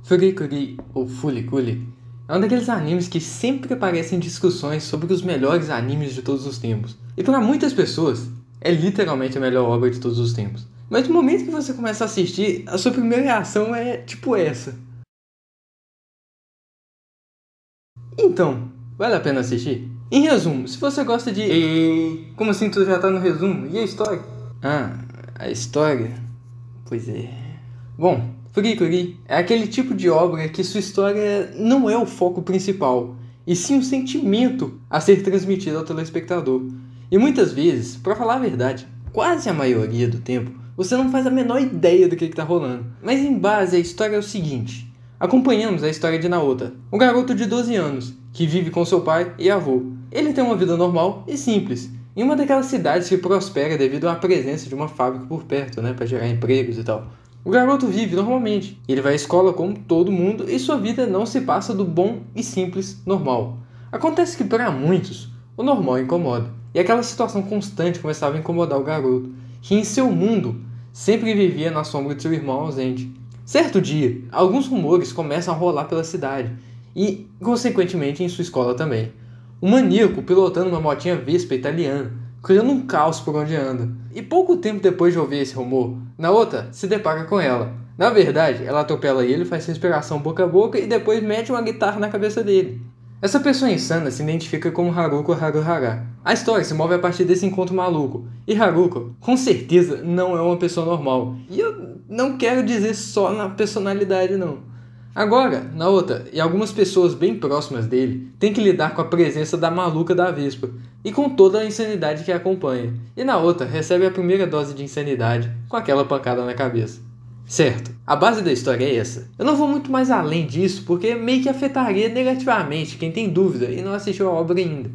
Furikuri, ou Furikuri, é um daqueles animes que sempre aparecem em discussões sobre os melhores animes de todos os tempos. E para muitas pessoas, é literalmente a melhor obra de todos os tempos. Mas no momento que você começa a assistir, a sua primeira reação é tipo essa. Então, vale a pena assistir? Em resumo, se você gosta de... Como assim tu já tá no resumo? E a história? Ah, a história? Pois é... Bom, Furikuri é aquele tipo de obra que sua história não é o foco principal, e sim um sentimento a ser transmitido ao telespectador. E muitas vezes, pra falar a verdade, quase a maioria do tempo, você não faz a menor ideia do que tá rolando. Mas em base, a história é o seguinte... Acompanhamos a história de Naota, um garoto de 12 anos, que vive com seu pai e avô. Ele tem uma vida normal e simples, em uma daquelas cidades que prospera devido à presença de uma fábrica por perto, para gerar empregos e tal. O garoto vive normalmente, ele vai à escola como todo mundo e sua vida não se passa do bom e simples normal. Acontece que para muitos, o normal incomoda, e aquela situação constante começava a incomodar o garoto, que em seu mundo sempre vivia na sombra de seu irmão ausente. Certo dia, alguns rumores começam a rolar pela cidade e, consequentemente, em sua escola também. Um maníaco pilotando uma motinha Vespa italiana, criando um caos por onde anda. E pouco tempo depois de ouvir esse rumor, Naota se depara com ela. Na verdade, ela atropela ele, faz respiração boca a boca e depois mete uma guitarra na cabeça dele. Essa pessoa insana se identifica como Haruko Haruhara. A história se move a partir desse encontro maluco. E Haruko, com certeza, não é uma pessoa normal. E eu não quero dizer só na personalidade, não. Agora, Naota e algumas pessoas bem próximas dele têm que lidar com a presença da maluca da Vespa e com toda a insanidade que a acompanha. E Naota recebe a primeira dose de insanidade com aquela pancada na cabeça. Certo, a base da história é essa. Eu não vou muito mais além disso porque meio que afetaria negativamente quem tem dúvida e não assistiu a obra ainda.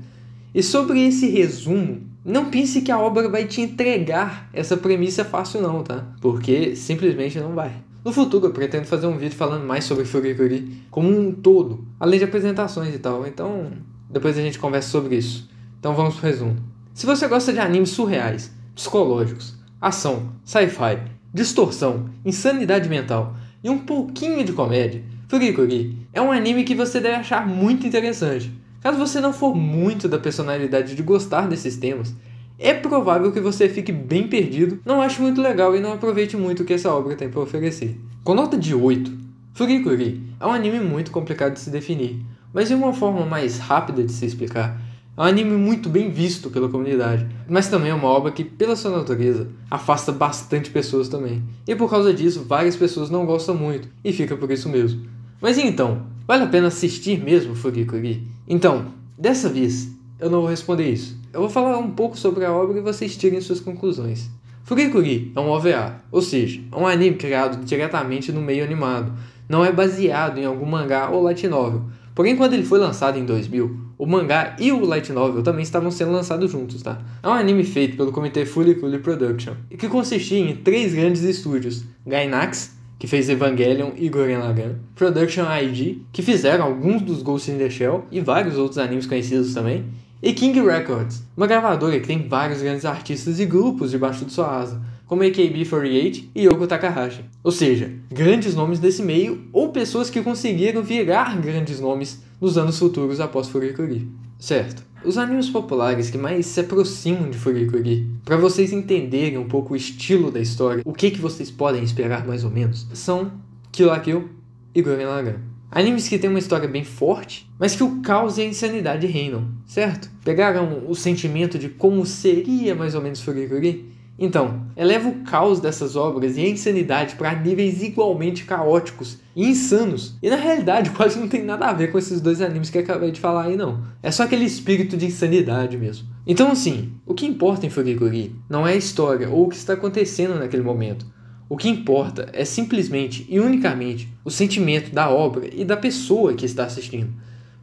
E sobre esse resumo, não pense que a obra vai te entregar essa premissa fácil não, tá? Porque simplesmente não vai. No futuro eu pretendo fazer um vídeo falando mais sobre Furikuri como um todo, além de apresentações e tal, então depois a gente conversa sobre isso. Então vamos pro resumo. Se você gosta de animes surreais, psicológicos, ação, sci-fi, distorção, insanidade mental e um pouquinho de comédia, Furikuri é um anime que você deve achar muito interessante. Caso você não for muito da personalidade de gostar desses temas, é provável que você fique bem perdido, não ache muito legal e não aproveite muito o que essa obra tem para oferecer. Com nota de 8, Furikuri é um anime muito complicado de se definir, mas de uma forma mais rápida de se explicar. É um anime muito bem visto pela comunidade, mas também é uma obra que, pela sua natureza, afasta bastante pessoas também. E por causa disso, várias pessoas não gostam muito, e fica por isso mesmo. Mas e então, vale a pena assistir mesmo Furikuri? Então, dessa vez, eu não vou responder isso. Eu vou falar um pouco sobre a obra e vocês tirem suas conclusões. Furikuri é um OVA, ou seja, é um anime criado diretamente no meio animado. Não é baseado em algum mangá ou light novel. Porém, quando ele foi lançado em 2000, o mangá e o light novel também estavam sendo lançados juntos, tá? É um anime feito pelo comitê Furikuri Production, e que consistia em 3 grandes estúdios: Gainax, que fez Evangelion e Gurren Lagann, Production IG, que fizeram alguns dos Ghost in the Shell e vários outros animes conhecidos também, e King Records, uma gravadora que tem vários grandes artistas e grupos debaixo de sua asa, como AKB48 e Yoko Takahashi. Ou seja, grandes nomes desse meio ou pessoas que conseguiram virar grandes nomes nos anos futuros após Furikuri. Certo, os animes populares que mais se aproximam de Furikuri, para vocês entenderem um pouco o estilo da história, o que vocês podem esperar mais ou menos, são Kill la Kill e Gurren Lagann. Animes que têm uma história bem forte, mas que o caos e a insanidade reinam, certo? Pegaram o sentimento de como seria mais ou menos Furikuri? Então, eleva o caos dessas obras e a insanidade para níveis igualmente caóticos e insanos. E na realidade quase não tem nada a ver com esses 2 animes que eu acabei de falar aí não. É só aquele espírito de insanidade mesmo. Então assim, o que importa em Furikuri não é a história ou o que está acontecendo naquele momento. O que importa é simplesmente e unicamente o sentimento da obra e da pessoa que está assistindo.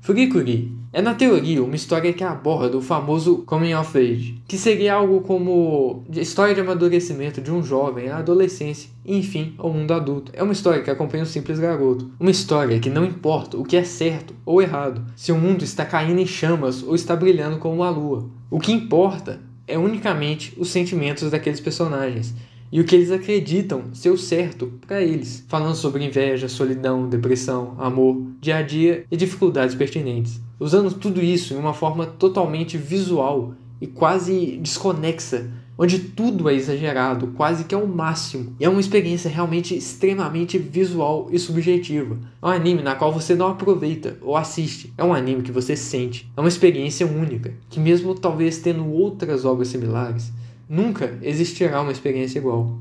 Furikuri é, na teoria, uma história que aborda o famoso Coming of Age, que seria algo como a história de amadurecimento de um jovem à adolescência e, enfim, ao mundo adulto. É uma história que acompanha um simples garoto. Uma história que não importa o que é certo ou errado, se o mundo está caindo em chamas ou está brilhando como uma lua. O que importa é unicamente os sentimentos daqueles personagens. e o que eles acreditam ser o certo para eles, falando sobre inveja, solidão, depressão, amor, dia a dia e dificuldades pertinentes, usando tudo isso em uma forma totalmente visual e quase desconexa, onde tudo é exagerado, quase que ao máximo, e é uma experiência realmente extremamente visual e subjetiva. É um anime na qual você não aproveita ou assiste, é um anime que você sente, é uma experiência única, que mesmo talvez tendo outras obras similares, nunca existirá uma experiência igual.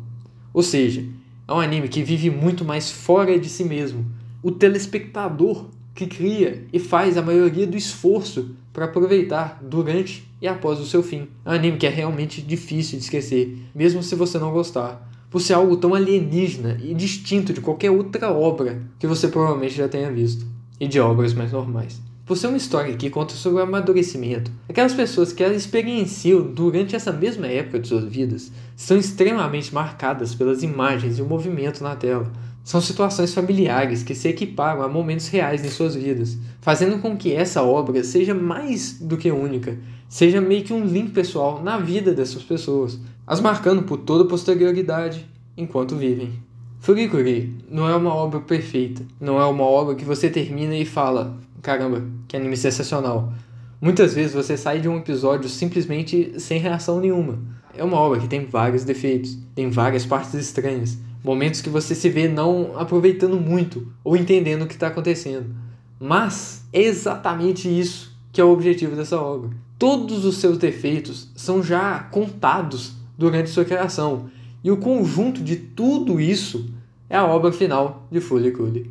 Ou seja, é um anime que vive muito mais fora de si mesmo. O telespectador que cria e faz a maioria do esforço para aproveitar durante e após o seu fim. É um anime que é realmente difícil de esquecer, mesmo se você não gostar, por ser algo tão alienígena e distinto de qualquer outra obra que você provavelmente já tenha visto, e de obras mais normais. Por ser uma história que conta sobre o amadurecimento, aquelas pessoas que elas experienciam durante essa mesma época de suas vidas são extremamente marcadas pelas imagens e o movimento na tela. São situações familiares que se equiparam a momentos reais em suas vidas, fazendo com que essa obra seja mais do que única, seja meio que um link pessoal na vida dessas pessoas, as marcando por toda posterioridade enquanto vivem. Furikuri não é uma obra perfeita, não é uma obra que você termina e fala: caramba, que anime sensacional. Muitas vezes você sai de um episódio simplesmente sem reação nenhuma. É uma obra que tem vários defeitos, tem várias partes estranhas, momentos que você se vê não aproveitando muito ou entendendo o que está acontecendo. Mas é exatamente isso que é o objetivo dessa obra. Todos os seus defeitos são já contados durante sua criação, e o conjunto de tudo isso é a obra final de Furikuri.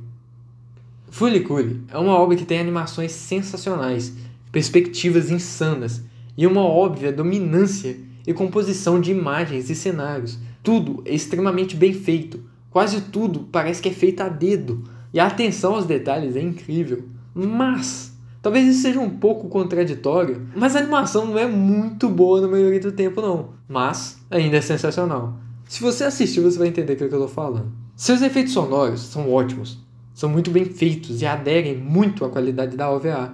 Furikuri é uma obra que tem animações sensacionais, perspectivas insanas e uma óbvia dominância e composição de imagens e cenários. Tudo é extremamente bem feito, quase tudo parece que é feito a dedo, e a atenção aos detalhes é incrível. Mas, talvez isso seja um pouco contraditório, mas a animação não é muito boa na maioria do tempo não, mas ainda é sensacional. Se você assistiu, você vai entender o que eu estou falando. Seus efeitos sonoros são ótimos, são muito bem feitos e aderem muito à qualidade da OVA.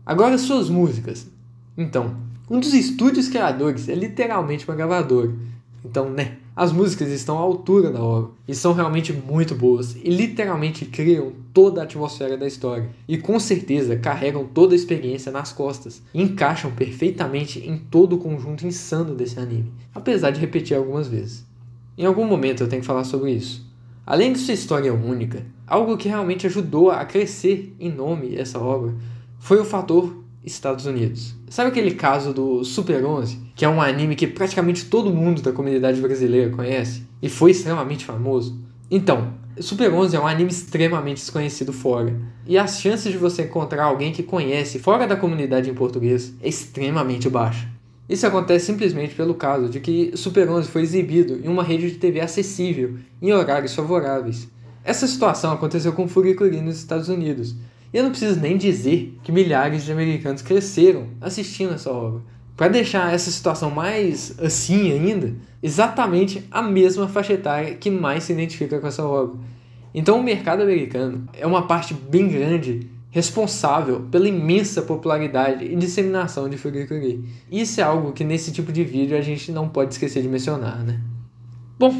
Agora suas músicas. Então, um dos estúdios criadores é literalmente uma gravadora. Então, as músicas estão à altura da obra e são realmente muito boas e literalmente criam toda a atmosfera da história e com certeza carregam toda a experiência nas costas e encaixam perfeitamente em todo o conjunto insano desse anime, apesar de repetir algumas vezes. Em algum momento eu tenho que falar sobre isso. Além de sua história única, algo que realmente ajudou a crescer em nome essa obra foi o fator Estados Unidos. Sabe aquele caso do Super 11, que é um anime que praticamente todo mundo da comunidade brasileira conhece e foi extremamente famoso? Então, Super 11 é um anime extremamente desconhecido fora, e as chances de você encontrar alguém que conhece fora da comunidade em português é extremamente baixa. Isso acontece simplesmente pelo caso de que Super 11 foi exibido em uma rede de TV acessível em horários favoráveis. Essa situação aconteceu com Furikuri nos Estados Unidos, e eu não preciso nem dizer que milhares de americanos cresceram assistindo essa obra. Para deixar essa situação mais assim ainda, exatamente a mesma faixa etária que mais se identifica com essa obra. Então o mercado americano é uma parte bem grande responsável pela imensa popularidade e disseminação de Furikuri. Isso é algo que nesse tipo de vídeo a gente não pode esquecer de mencionar, né? Bom,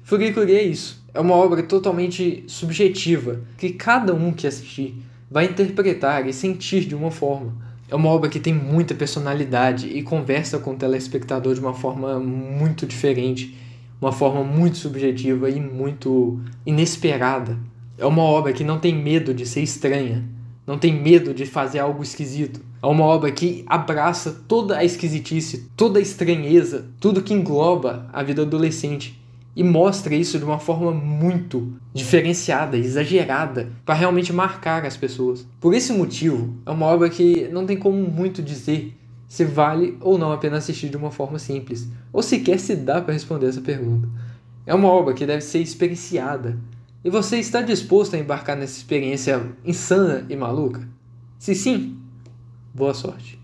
Furikuri é isso. É uma obra totalmente subjetiva, que cada um que assistir vai interpretar e sentir de uma forma. É uma obra que tem muita personalidade e conversa com o telespectador de uma forma muito diferente, uma forma muito subjetiva e muito inesperada. É uma obra que não tem medo de ser estranha, não tem medo de fazer algo esquisito. É uma obra que abraça toda a esquisitice, toda a estranheza, tudo que engloba a vida adolescente. E mostra isso de uma forma muito diferenciada, exagerada, para realmente marcar as pessoas. Por esse motivo, é uma obra que não tem como muito dizer se vale ou não a pena assistir de uma forma simples, ou sequer se dá para responder essa pergunta. É uma obra que deve ser experienciada. E você está disposto a embarcar nessa experiência insana e maluca? Se sim, boa sorte.